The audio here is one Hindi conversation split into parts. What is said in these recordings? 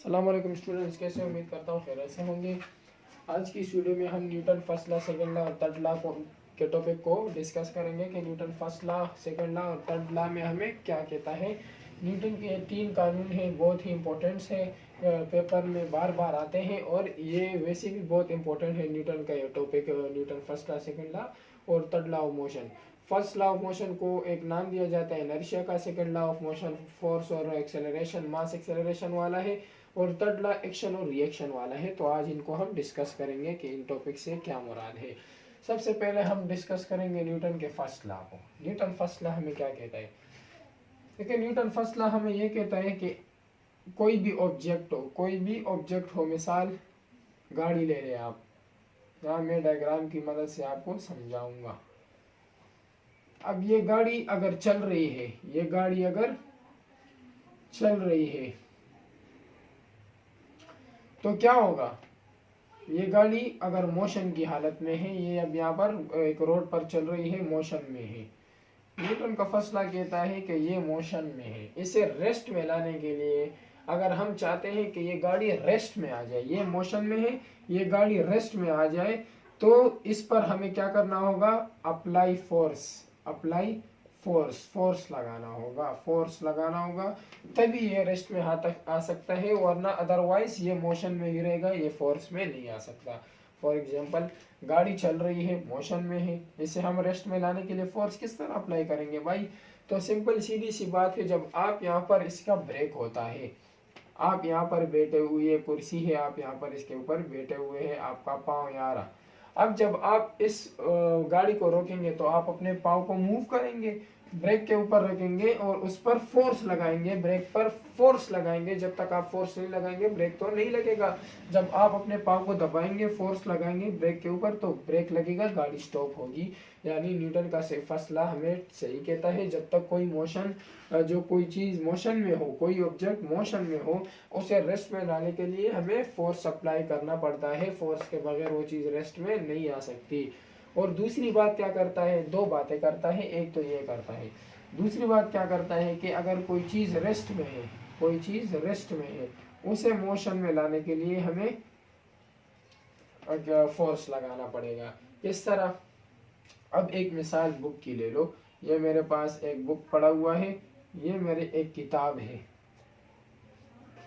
अस्सलाम वालेकुम स्टूडेंट्स, कैसे उम्मीद करता हूँ खैरियत से होंगे। आज की इस वीडियो में हम Newton first law, second law और थर्ड लॉ के टॉपिक को डिस्कस करेंगे कि Newton first law, second law और थर्ड लॉ में हमें क्या कहता है। न्यूटन के 3 कानून हैं, बहुत ही इंपॉर्टेंट्स है, पेपर में बार बार आते हैं और ये वैसे भी बहुत इंपॉर्टेंट है न्यूटन का ये topic, Newton first law, second law और third law of motion. First law of motion को एक नाम दिया जाता है इनर्शिया का, second law of motion force और एक्सेलरेशन, मास एक्सेलरेशन वाला है, और थर्ड लॉ एक्शन और रिएक्शन वाला है। तो आज इनको हम डिस्कस करेंगे कि इन टॉपिक से क्या मुराद है। सबसे पहले हम डिस्कस करेंगे न्यूटन के फर्स्ट लॉ को। न्यूटन फर्स्ट लॉ हमें क्या कहता है? देखिए, न्यूटन फर्स्ट लॉ हमें ये कहता है कि कोई भी ऑब्जेक्ट हो, मिसाल गाड़ी ले रहे आप, यहाँ मैं डायग्राम की मदद से आपको समझाऊंगा। अब ये गाड़ी अगर चल रही है, तो क्या होगा? ये गाड़ी अगर मोशन की हालत में है, ये अब यहाँ पर एक रोड पर चल रही है, मोशन में है। न्यूटन का फर्स्ट लॉ कहता है कि ये मोशन में है। इसे रेस्ट में लाने के लिए अगर हम चाहते हैं कि ये गाड़ी रेस्ट में आ जाए, ये मोशन में है, ये गाड़ी रेस्ट में आ जाए, तो इस पर हमें क्या करना होगा? अप्लाई फोर्स लगाना होगा, तभी ये रेस्ट में आ सकता है, वरना अदरवाइज ये मोशन में ही रहेगा, ये फोर्स में नहीं आ सकता। फॉर एग्जाम्पल, गाड़ी चल रही है, मोशन में है, इसे हम रेस्ट में लाने के लिए फोर्स किस तरह अप्लाई करेंगे भाई? तो सिंपल सीधी सी बात है, जब आप यहाँ पर इसका ब्रेक होता है, आप यहाँ पर बैठे हुए, कुर्सी है, आप यहाँ पर इसके ऊपर बैठे हुए हैं, आपका पाँव यहाँ रहा। अब जब आप इस गाड़ी को रोकेंगे तो आप अपने पाँव को मूव करेंगे, ब्रेक के ऊपर रखेंगे और उस पर फोर्स लगाएंगे, ब्रेक पर फोर्स लगाएंगे। जब तक आप फोर्स नहीं लगाएंगे ब्रेक तो नहीं लगेगा। जब आप अपने पाँव को दबाएंगे, फोर्स लगाएंगे ब्रेक के ऊपर, तो ब्रेक लगेगा, गाड़ी स्टॉप होगी। यानी न्यूटन का फर्स्ट लॉ हमें सही कहता है, जब तक कोई मोशन, जो कोई चीज मोशन में हो, कोई ऑब्जेक्ट मोशन में हो, उसे रेस्ट में लाने के लिए हमें फोर्स अप्लाई करना पड़ता है। फोर्स के बगैर वो चीज रेस्ट में नहीं आ सकती। और दूसरी बात क्या करता है? 2 बातें करता है। एक तो ये करता है, दूसरी बात क्या करता है कि अगर कोई चीज रेस्ट में है, उसे मोशन में लाने के लिए हमें फोर्स लगाना पड़ेगा। किस तरह? अब एक मिसाल बुक की ले लो। ये मेरे पास एक बुक पड़ा हुआ है, ये मेरे एक किताब है।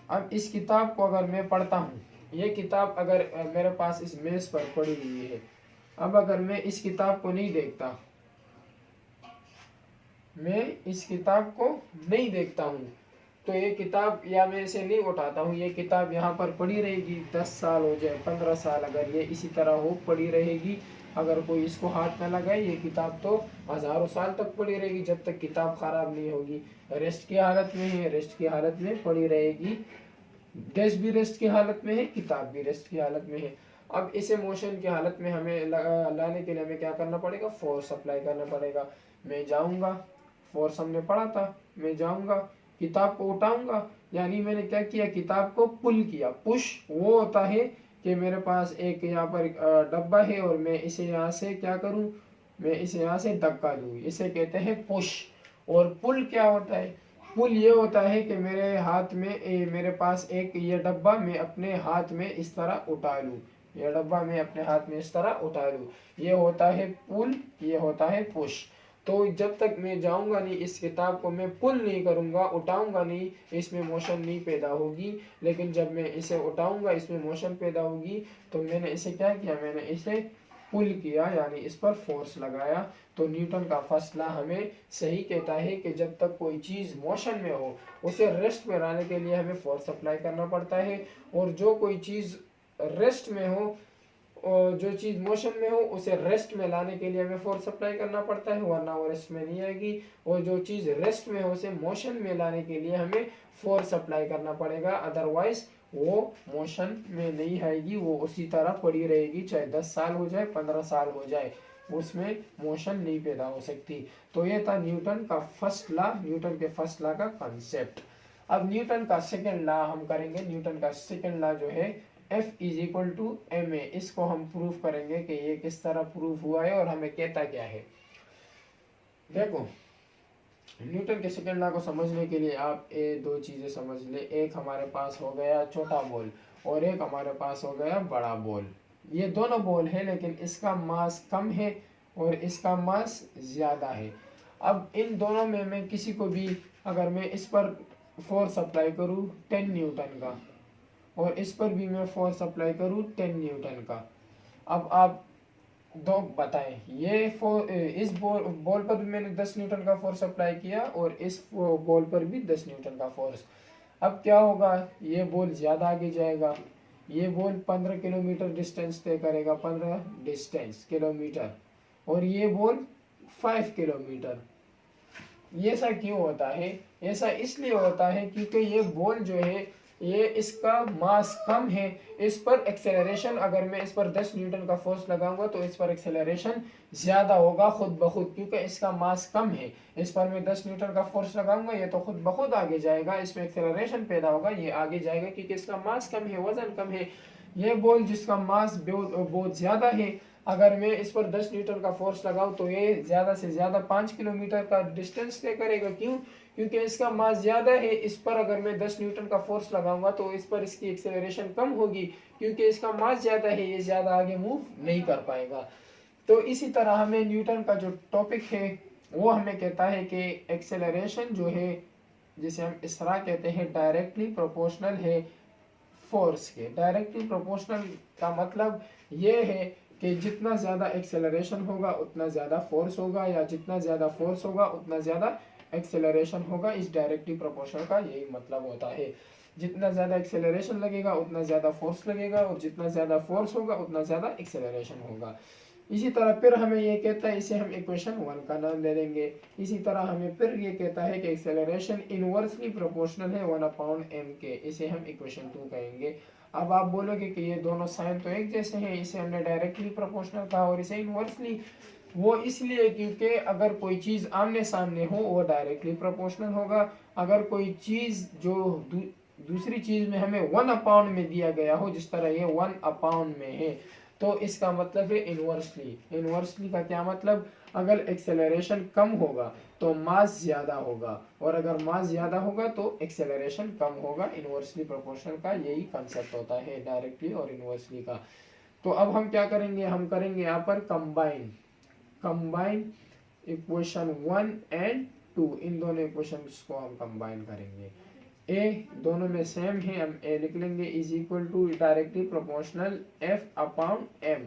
अब इस किताब को अगर मैं पढ़ता हूँ, ये किताब अगर मेरे पास इस मेज पर पड़ी हुई है, अब अगर मैं इस किताब को नहीं देखता, हूँ, तो ये किताब, या मैं इसे नहीं उठाता हूँ, ये किताब यहाँ पर पड़ी रहेगी। 10 साल हो जाए, 15 साल, अगर ये इसी तरह हो पड़ी रहेगी, अगर कोई इसको हाथ में लगाए, ये किताब तो हजारों साल तक पड़ी रहेगी, जब तक किताब खराब नहीं होगी। रेस्ट की हालत में है, रेस्ट की हालत में पड़ी रहेगी। डेस्क भी रेस्ट की हालत में है, किताब भी रेस्ट की हालत में है। अब इसे मोशन की हालत में हमें लाने के लिए हमें क्या करना पड़ेगा? फोर्स अप्लाई करना पड़ेगा। मैं जाऊंगा, फोर्स हमने पढ़ा था, मैं जाऊंगा, किताब को उठाऊंगा, यानी मैंने क्या किया? किताब को पुल किया। पुश वो होता है कि मेरे पास एक यहाँ पर डब्बा है और मैं इसे यहाँ से क्या करूँ? मैं इसे यहाँ से धक्का दूँ, इसे कहते हैं पुश। और पुल क्या होता है? पुल ये होता है कि मेरे हाथ में, मेरे पास एक ये डब्बा मैं अपने हाथ में इस तरह उठा लूँ, ये डब्बा मैं अपने हाथ में इस तरह उठा लूँ, ये होता है पुल, ये होता है पुश। तो जब तक मैं जाऊंगा नहीं, इस किताब को मैं पुल नहीं करूंगा, उठाऊंगा नहीं, इसमें मोशन नहीं पैदा होगी। लेकिन जब मैं इसे उठाऊंगा, इसमें मोशन पैदा होगी। तो मैंने इसे क्या किया? मैंने इसे पुल किया, यानी इस पर फोर्स लगाया। तो न्यूटन का फर्स्ट लॉ हमें सही कहता है कि जब तक कोई चीज मोशन में हो, उसे रेस्ट में लाने के लिए हमें फोर्स अप्लाई करना पड़ता है। और जो कोई चीज रेस्ट में हो, और जो चीज मोशन में हो, उसे रेस्ट में लाने के लिए हमें फोर्स अप्लाई करना पड़ता है, वरना वो रेस्ट में नहीं आएगी। और जो चीज रेस्ट में हो, उसे मोशन में लाने के लिए हमें फोर्स अप्लाई करना पड़ेगा, अदरवाइज वो मोशन में नहीं आएगी, वो उसी तरह पड़ी रहेगी, चाहे 10 साल हो जाए, 15 साल हो जाए, उसमें मोशन नहीं पैदा हो सकती। तो ये था न्यूटन का फर्स्ट लॉ, न्यूटन के फर्स्ट लॉ का कंसेप्ट। अब न्यूटन का सेकेंड लॉ हम करेंगे। न्यूटन का सेकेंड लॉ जो है F is equal to M A, इसको हम प्रूफ करेंगे कि ये किस तरह प्रूफ हुआ है और हमें कहता क्या है। देखो, न्यूटन के सेकंड लॉ को समझने के लिए आप ये दो चीज़ें समझ ले। एक हमारे पास हो गया छोटा बॉल और एक हमारे पास हो गया बड़ा बॉल। ये दोनों बॉल है लेकिन इसका मास कम है और इसका मास ज़्यादा है। अब इन दोनों में मैं किसी को भी अगर मैं इस पर फोर्स अप्लाई करूँ 10 न्यूटन का और इस पर भी मैं फोर्स अप्लाई करूँ 10 न्यूटन का, अब आप दो बताएं। इस बॉल पर भी मैंने 10 न्यूटन का फोर्स अप्लाई किया और इस बॉल पर भी 10 न्यूटन का फोर्स। अब क्या होगा, ये बॉल ज़्यादा आगे जाएगा, ये बॉल 15 किलोमीटर डिस्टेंस तय करेगा, 15 डिस्टेंस किलोमीटर, और ये बॉल 5 किलोमीटर। ये ऐसा क्यों होता है? ऐसा इसलिए होता है क्योंकि ये बॉल जो है ये इसका मास कम है। इस पर एक्सेलरेशन, अगर मैं इस पर 10 न्यूटन का फोर्स लगाऊंगा तो इस पर एक्सेलरेशन ज़्यादा होगा खुद ब खुद, क्योंकि इसका मास कम है। इस पर मैं 10 न्यूटन का फोर्स लगाऊंगा ये तो खुद ब खुद आगे जाएगा, इसमें एक्सेलरेशन पैदा होगा, ये आगे जाएगा क्योंकि इसका मास कम है, वजन कम है। ये बॉल जिसका मास बहुत ज़्यादा है, अगर मैं इस पर 10 न्यूटन का फोर्स लगाऊं तो ये ज़्यादा से ज़्यादा 5 किलोमीटर का डिस्टेंस तय करेगा। क्यों? क्योंकि इसका मास ज़्यादा है। इस पर अगर मैं 10 न्यूटन का फोर्स लगाऊंगा तो इस पर इसकी एक्सेलरेशन कम होगी, क्योंकि इसका मास ज़्यादा है, ये ज़्यादा आगे मूव नहीं कर पाएगा। तो इसी तरह हमें न्यूटन का जो टॉपिक है वो हमें कहता है कि एक्सेलरेशन जो है, जिसे हम इसरा कहते हैं, डायरेक्टली प्रोपोर्शनल है फोर्स के। डायरेक्टली प्रोपोर्शनल का मतलब ये है कि जितना ज़्यादा एक्सेलरेशन होगा उतना ज़्यादा फोर्स होगा, या जितना ज़्यादा फोर्स होगा उतना ज़्यादा एक्सेलरेशन होगा। इस डायरेक्टली प्रोपोर्शनल का यही मतलब होता है। जितना ज़्यादा एक्सेलरेशन लगेगा उतना ज़्यादा फोर्स लगेगा, और जितना ज़्यादा फोर्स होगा उतना ज़्यादा एक्सेलरेशन होगा। इसी तरह फिर हमें ये कहता है, इसे हम इक्वेशन 1 का नाम दे देंगे। इसी तरह हमें फिर ये कहता है कि एक्सेलरेशन इनवर्सली प्रोपोर्शनल है 1/m के, इसे हम इक्वेशन 2 कहेंगे। अब आप बोलोगे कि ये दोनों साइन तो एक जैसे हैं, इसे हमने डायरेक्टली प्रोपोर्शनल कहा और इसे इनवर्सली। वो इसलिए क्योंकि अगर कोई चीज़ आमने सामने हो वो डायरेक्टली प्रोपोर्शनल होगा। अगर कोई चीज़ जो दूसरी चीज़ में हमें 1/, में दिया गया हो, जिस तरह ये 1/, में है, तो इसका मतलब है इनवर्सली। इनवर्सली का क्या मतलब? अगर एक्सेलरेशन कम होगा तो मास ज़्यादा होगा, और अगर मास ज़्यादा होगा तो एक्सेलरेशन कम होगा। इनवर्सली प्रोपोर्शनल का यही कंसेप्ट होता है, डायरेक्टली और इनवर्सली का। तो अब हम क्या करेंगे, हम करेंगे यहाँ पर कंबाइन इक्वेशन 1 एंड 2, इन दोनों इक्वेशंस को हम कंबाइन करेंगे। ए दोनों में सेम है, हम ए लिख लेंगे is equal to directly proportional F/m।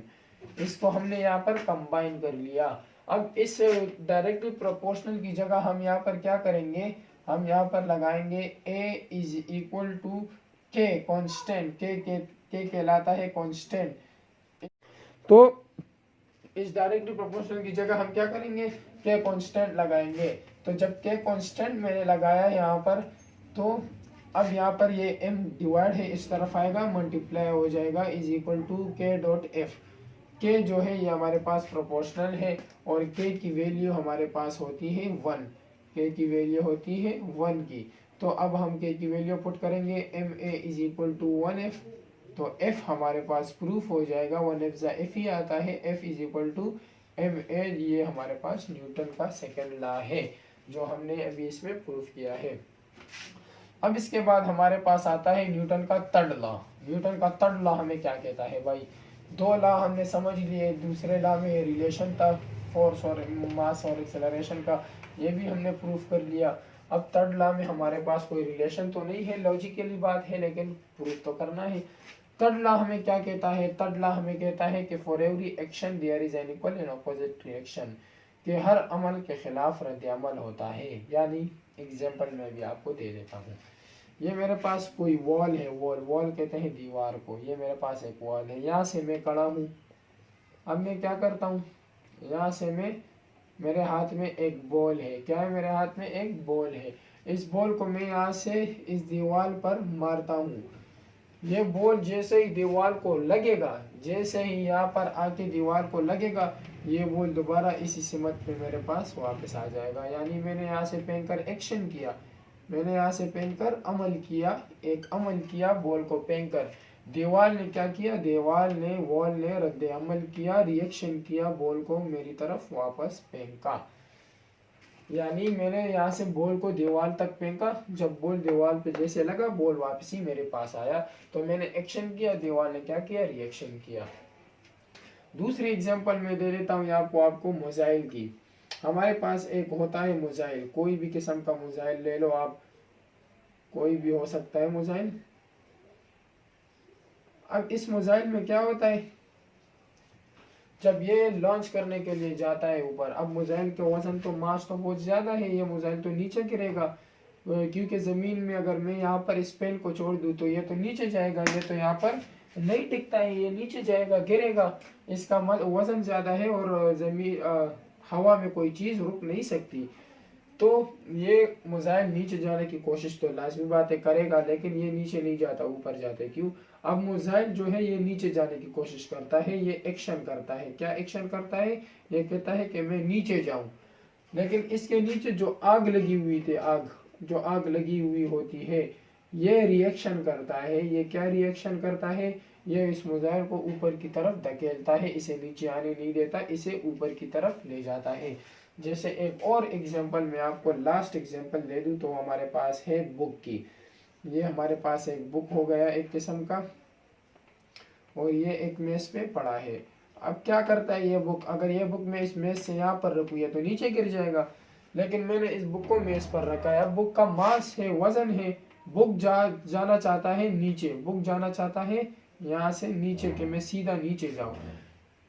इसको हमने यहाँ पर कंबाइन कर लिया। अब इस डायरेक्टली प्रोपोर्शनल की जगह हम यहाँ पर क्या करेंगे, हम यहाँ पर लगाएंगे ए इज इक्वल टू के कॉन्स्टेंट। के कहलाता है कॉन्स्टेंट। तो इस डायरेक्टली प्रोपोर्शनल की जगह हम क्या करेंगे, के कॉन्स्टेंट लगाएंगे। तो जब के कॉन्स्टेंट मैंने लगाया यहाँ पर, तो अब यहाँ पर ये m डिवाइड है, इस तरफ आएगा, मल्टीप्लाई हो जाएगा, इज इक्वल टू k.f। के जो है ये हमारे पास प्रोपोर्शनल है और के की वैल्यू हमारे पास होती है 1। के की वैल्यू होती है 1 की। तो अब हम के की वैल्यू पुट करेंगे, ma is equal to 1f। तो f हमारे पास प्रूफ हो जाएगा, 1f जा f ही आता है, f is equal to ma। ये हमारे पास न्यूटन का सेकेंड लॉ है जो हमने अभी इसमें प्रूफ किया है। अब इसके बाद हमारे पास आता है न्यूटन का थर्ड लॉ। न्यूटन का थर्ड लॉ हमें क्या कहता है भाई? दो लॉ हमने समझ लिए, दूसरे लॉ में रिलेशन था फोर्स और मास और एक्सेलरेशन का, ये भी हमने प्रूफ कर लिया। अब थर्ड लॉ में हमारे पास कोई रिलेशन तो नहीं है, लॉजिकली बात है, लेकिन प्रूफ तो करना है। थर्ड लॉ हमें क्या कहता है? थर्ड लॉ हमें कहता है कि for every action there is an equal and opposite reaction, कि हर अमल के खिलाफ रद्द अमल होता है। यानी एग्जाम्पल मैं भी आपको दे देता हूँ। ये मेरे पास कोई वॉल है, वॉल कहते हैं दीवार को। ये मेरे पास एक वॉल है, यहाँ से मैं खड़ा हूँ। अब मैं क्या करता हूँ, यहाँ से मेरे हाथ में एक बॉल है। क्या है मेरे हाथ में? एक बॉल है। इस बॉल को मैं यहाँ से इस दीवार पर मारता हूँ। ये बॉल जैसे ही दीवार को लगेगा, जैसे ही यहाँ पर आके दीवार को लगेगा, ये बॉल दोबारा इसी सिमत पे मेरे पास वापस आ जाएगा। यानी मैंने यहाँ से फेंक कर एक्शन किया, मैंने यहाँ से फेंक कर अमल किया, एक अमल किया बॉल को फेंक कर। दीवार ने क्या किया? वॉल ने रद्द अमल किया, रिएक्शन किया, बॉल को मेरी तरफ वापस फेंका। यानी मैंने यहाँ से बॉल को दीवार तक फेंका, जब बॉल दीवार पे जैसे लगा बॉल वापसी मेरे पास आया, तो मैंने एक्शन किया, दीवार ने क्या किया, रिएक्शन किया। दूसरी एग्जांपल मैं दे देता हूँ आपको मोजाइल की। हमारे पास एक होता है मोजाइल, कोई भी किस्म का मोजाइल ले लो आप, कोई भी हो सकता है मोजाइल। अब इस मोजाइल में क्या होता है, जब ये लॉन्च करने के लिए जाता है ऊपर, अब मोजाइल के वजन तो मास तो बहुत ज्यादा है, ये मोजाइल तो नीचे गिरेगा, क्योंकि जमीन में अगर मैं यहाँ पर इस पेन को छोड़ दूँ तो ये तो नीचे जाएगा, ये तो यहाँ पर नहीं टिकता है, ये नीचे जाएगा, गिरेगा, इसका वजन ज्यादा है और जमीन हवा में कोई चीज रुक नहीं सकती। तो ये मोजाइल नीचे जाने की कोशिश तो लाजमी बात है करेगा, लेकिन ये नीचे नहीं जाता, ऊपर जाता है। क्यों? अब मोजाइल जो है ये नीचे जाने की कोशिश करता है, ये एक्शन करता है। क्या एक्शन करता है? ये कहता है कि मैं नीचे जाऊं, लेकिन इसके नीचे जो आग लगी हुई थी, जो आग लगी हुई होती है, ये रिएक्शन करता है। ये क्या रिएक्शन करता है? ये इस मोजाइल को ऊपर की तरफ धकेलता है, इसे नीचे आने नहीं देता, इसे ऊपर की तरफ ले जाता है। जैसे एक और एग्जांपल मैं आपको लास्ट एग्जांपल दे दूं तो हमारे पास है बुक की। ये हमारे पास एक बुक हो गया एक किस्म का, और ये एक मेज पे पड़ा है। अब क्या करता है ये बुक, अगर ये बुक मैं इस मेज से यहाँ पर रखूँ ये तो नीचे गिर जाएगा, लेकिन मैंने इस बुक को मेज पर रखा है। अब बुक का मास है, वजन है, बुक जाना चाहता है नीचे, बुक जाना चाहता है यहाँ से नीचे, कि मैं सीधा नीचे जाऊँ,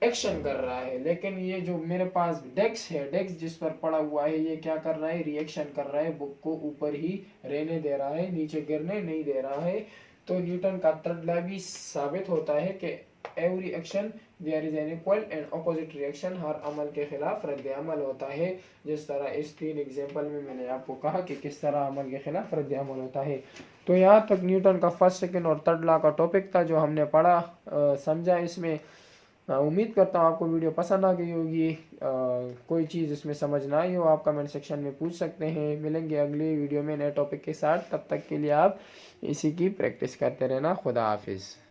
एक्शन कर रहा है। लेकिन ये जो मेरे पास डेस्क है, डेस्क जिस पर पड़ा हुआ है, ये क्या कर रहा है? रिएक्शन कर रहा है, बुक को ऊपर ही रहने दे रहा है, नीचे गिरने नहीं दे रहा है। तो न्यूटन का थर्ड लॉ भी साबित होता है कि every action there is an equal and opposite reaction, हर अमल के खिलाफ रद्द अमल होता है। जिस तरह इस 3 एग्जाम्पल में मैंने आपको कहा कि किस तरह अमल के खिलाफ रद्द अमल होता है। तो यहाँ तक न्यूटन का फर्स्ट, सेकंड और थर्ड लॉ का टॉपिक था जो हमने पढ़ा, समझा इसमें। उम्मीद करता हूँ आपको वीडियो पसंद आ गई होगी। कोई चीज़ इसमें समझ ना आई हो आप कमेंट सेक्शन में पूछ सकते हैं। मिलेंगे अगली वीडियो में नए टॉपिक के साथ, तब तक के लिए आप इसी की प्रैक्टिस करते रहना। खुदा हाफिज़।